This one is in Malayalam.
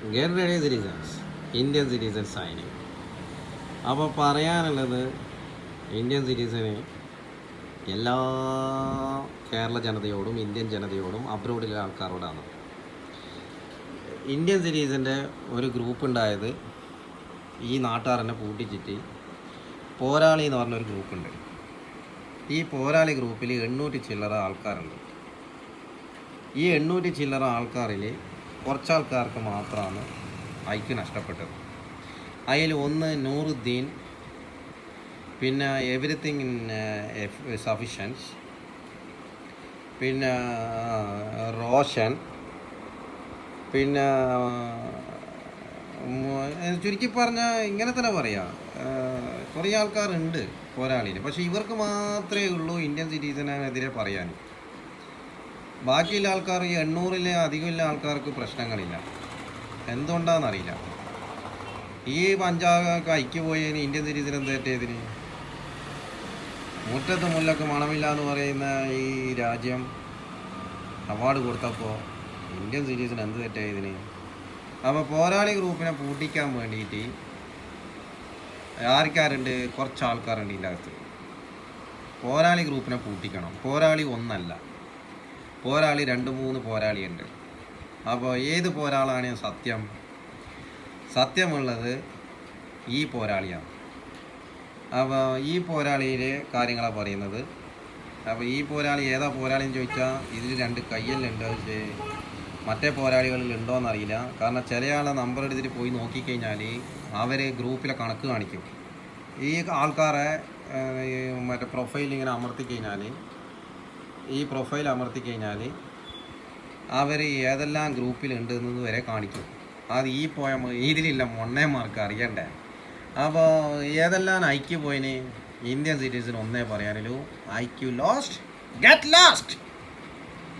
Get ready citizens, Indian citizens ആയി. അപ്പോൾ പറയാനുള്ളത് ഇന്ത്യൻ സിറ്റിസന് എല്ലാ കേരള ജനതയോടും ഇന്ത്യൻ ജനതയോടും അബ്രോഡിലെ ആൾക്കാരോടാണ്. ഇന്ത്യൻ സിറ്റിസൻ്റെ ഒരു ഗ്രൂപ്പ് ഉണ്ടായത് ഈ നാട്ടുകാരനെ പൂട്ടിച്ചിട്ട് പോരാളി എന്ന് പറഞ്ഞൊരു ഗ്രൂപ്പുണ്ട്. ഈ പോരാളി ഗ്രൂപ്പിൽ 800 ചില്ലറ ആൾക്കാരുണ്ട്. ഈ 800 ചില്ലറ ആൾക്കാരിൽ കുറച്ച് ആൾക്കാർക്ക് മാത്രമാണ് ഐക്യം നഷ്ടപ്പെട്ടത്. അതിൽ ഒന്ന് നൂറുദ്ദീൻ, പിന്നെ എവരിത്തിങ് ഇൻ സഫിഷ്യൻസ്, പിന്നെ റോഷൻ, പിന്നെ ചുരുക്കി പറഞ്ഞാൽ ഇങ്ങനെ തന്നെ പറയാം, കുറേ ആൾക്കാരുണ്ട് പോരാളിയിൽ. പക്ഷേ ഇവർക്ക് മാത്രമേ ഉള്ളൂ ഇന്ത്യൻ സിറ്റിസനെതിരെ പറയാൻ. ബാക്കിയുള്ള ആൾക്കാർ, ഈ 800-ലെ അധികമുള്ള ആൾക്കാർക്ക് പ്രശ്നങ്ങളില്ല. എന്തുകൊണ്ടാണെന്നറിയില്ല. ഈ പഞ്ചാബൊക്കെ ഐക്യ പോയതിന് ഇന്ത്യൻ സിറ്റിസൻ എന്ത് തെറ്റേതിന്? മുറ്റത്ത് മുല്ലക്ക് മണമില്ല എന്ന് പറയുന്ന ഈ രാജ്യം അവാർഡ് കൊടുത്തപ്പോൾ ഇന്ത്യൻ സിറ്റിസൻ എന്ത് തെറ്റായതിന്? അപ്പോൾ പോരാളി ഗ്രൂപ്പിനെ പൂട്ടിക്കാൻ വേണ്ടിയിട്ട് ആർക്കാരുണ്ട്? കുറച്ച് ആൾക്കാരുണ്ട് ഇതിൻ്റെ അകത്ത്. പോരാളി ഗ്രൂപ്പിനെ പൂട്ടിക്കണം. പോരാളി ഒന്നല്ല, പോരാളി 2-3 പോരാളിയുണ്ട്. അപ്പോൾ ഏത് പോരാളാണ് സത്യമുള്ളത്? ഈ പോരാളിയാണ്. അപ്പോൾ ഈ പോരാളിയിലെ കാര്യങ്ങളാണ് പറയുന്നത്. അപ്പോൾ ഈ പോരാളി ഏതാ പോരാളിയെന്ന് ചോദിച്ചാൽ ഇതിൽ 2 കയ്യല്ലുണ്ട്. മറ്റേ പോരാളികളിൽ ഉണ്ടോയെന്നറിയില്ല. കാരണം ചില ആളെ നമ്പർ എടുത്തിട്ട് പോയി നോക്കിക്കഴിഞ്ഞാൽ അവർ ഗ്രൂപ്പിലെ കണക്ക് കാണിക്കും. ഈ ആൾക്കാരെ മറ്റേ പ്രൊഫൈൽ ഇങ്ങനെ അമർത്തിക്കഴിഞ്ഞാൽ, ഈ പ്രൊഫൈൽ അമർത്തിക്കഴിഞ്ഞാൽ അവർ ഏതെല്ലാം ഗ്രൂപ്പിലുണ്ട് എന്നത് വരെ കാണിക്കും. അത് ഈ പോയ ഇതിലില്ല മൊണ്ണേമാർക്ക് അറിയണ്ടേ. അപ്പോൾ ഏതെല്ലാം ഐക്യു പോയിന്? ഇന്ത്യൻ സിറ്റിസൺ ഒന്നേ പറയാനുള്ളൂ, ഐക്യു ലോസ്റ്റ്, ഗെറ്റ് ലോസ്റ്റ്.